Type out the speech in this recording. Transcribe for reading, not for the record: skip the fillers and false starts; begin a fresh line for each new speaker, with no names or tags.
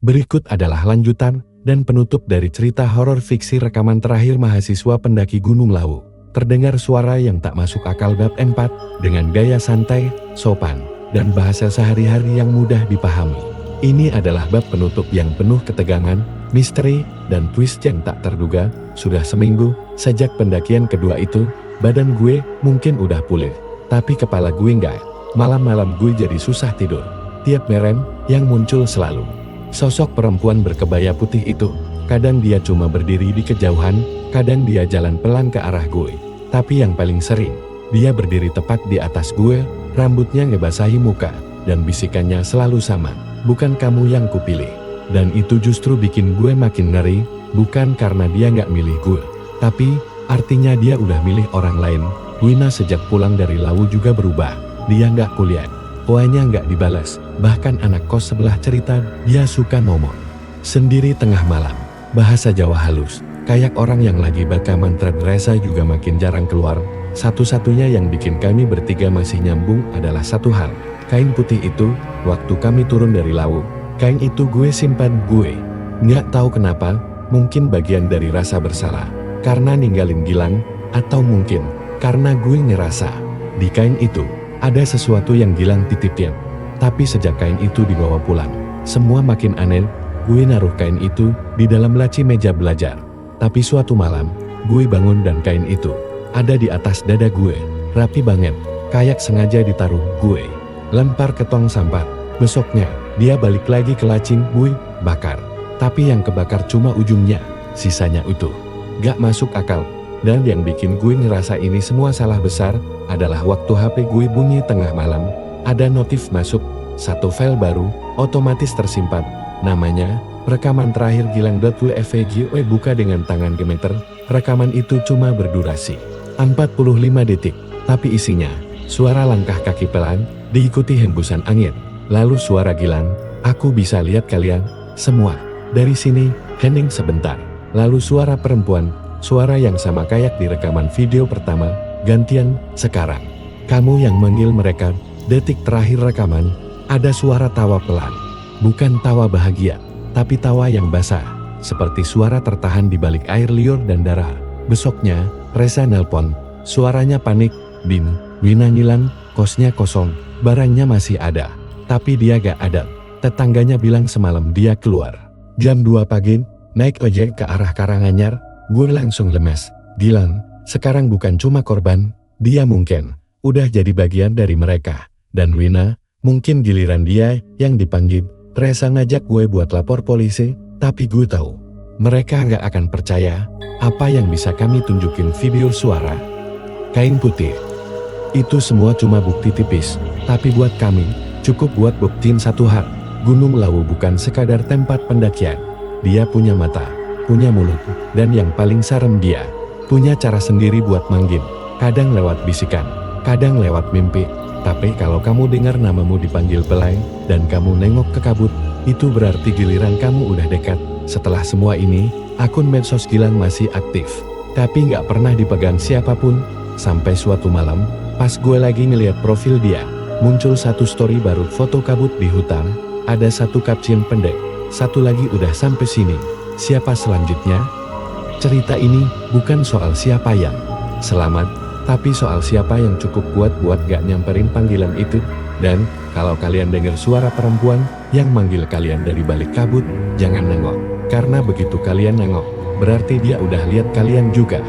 Berikut adalah lanjutan dan penutup dari cerita horor fiksi rekaman terakhir mahasiswa pendaki Gunung Lawu. Terdengar suara yang tak masuk akal bab 4 dengan gaya santai, sopan, dan bahasa sehari-hari yang mudah dipahami. Ini adalah bab penutup yang penuh ketegangan, misteri, dan twist yang tak terduga. Sudah seminggu sejak pendakian kedua itu, badan gue mungkin udah pulih, tapi kepala gue enggak. Malam-malam gue jadi susah tidur. Tiap merem yang muncul selalu sosok perempuan berkebaya putih itu. Kadang dia cuma berdiri di kejauhan, kadang dia jalan pelan ke arah gue. Tapi yang paling sering, dia berdiri tepat di atas gue, rambutnya ngebasahi muka, dan bisikannya selalu sama. Bukan kamu yang kupilih. Dan itu justru bikin gue makin ngeri, bukan karena dia nggak milih gue, tapi artinya dia udah milih orang lain. Wina sejak pulang dari Lawu juga berubah. Dia nggak kuliah, poanya nggak dibalas. Bahkan anak kos sebelah cerita dia suka ngomong sendiri tengah malam. Bahasa Jawa halus, kayak orang yang lagi baca mantra. Reza juga makin jarang keluar. Satu-satunya yang bikin kami bertiga masih nyambung adalah satu hal. Kain putih itu, waktu kami turun dari Lawu, kain itu gue simpan. Gue nggak tahu kenapa, mungkin bagian dari rasa bersalah karena ninggalin Gilang, atau mungkin karena gue ngerasa di kain itu ada sesuatu yang Gilang titipin. Tapi sejak kain itu dibawa pulang, semua makin aneh. Gue naruh kain itu di dalam laci meja belajar. Tapi suatu malam, gue bangun dan kain itu ada di atas dada gue, rapi banget, kayak sengaja ditaruh. Gue lempar ke tong sampah. Besoknya, dia balik lagi ke laci gue, bakar. Tapi yang kebakar cuma ujungnya, sisanya utuh. Gak masuk akal. Dan yang bikin gue ngerasa ini semua salah besar adalah waktu HP gue bunyi tengah malam, ada notif masuk, satu file baru, otomatis tersimpan. Namanya, rekaman terakhir Gilang.wfg. Buka dengan tangan gemeter. Rekaman itu cuma berdurasi 45 detik, tapi isinya suara langkah kaki pelan, diikuti hembusan angin. Lalu suara Gilang, aku bisa lihat kalian semua dari sini, hening sebentar. Lalu suara perempuan, suara yang sama kayak di rekaman video pertama, gantian, sekarang kamu yang manggil mereka. Detik terakhir rekaman, ada suara tawa pelan. Bukan tawa bahagia, tapi tawa yang basah, seperti suara tertahan di balik air liur dan darah. Besoknya, Reza nelpon, suaranya panik. Bin, Wina ngilang, kosnya kosong, barangnya masih ada, tapi dia gak ada. Tetangganya bilang semalam dia keluar. Jam 2 pagi, naik ojek ke arah Karanganyar. Gue langsung lemes. Gilang, sekarang bukan cuma korban, dia mungkin udah jadi bagian dari mereka. Dan Wina, mungkin giliran dia yang dipanggil. Reza ngajak gue buat lapor polisi, tapi gue tahu mereka nggak akan percaya apa yang bisa kami tunjukin video suara. Kain putih. Itu semua cuma bukti tipis, tapi buat kami, cukup buat buktiin satu hal. Gunung Lawu bukan sekadar tempat pendakian. Dia punya mata, punya mulut, dan yang paling serem dia punya cara sendiri buat manggil. Kadang lewat bisikan, kadang lewat mimpi. Tapi kalau kamu dengar namamu dipanggil Pelai, dan kamu nengok ke kabut, itu berarti giliran kamu udah dekat. Setelah semua ini, akun medsos Gilang masih aktif, tapi nggak pernah dipegang siapapun. Sampai suatu malam, pas gue lagi ngeliat profil dia, muncul satu story baru foto kabut di hutan. Ada satu caption pendek, satu lagi udah sampai sini. Siapa selanjutnya? Cerita ini bukan soal siapa yang selamat, tapi soal siapa yang cukup kuat buat gak nyamperin panggilan itu. Dan kalau kalian dengar suara perempuan yang manggil kalian dari balik kabut, jangan nengok. Karena begitu kalian nengok, berarti dia udah lihat kalian juga.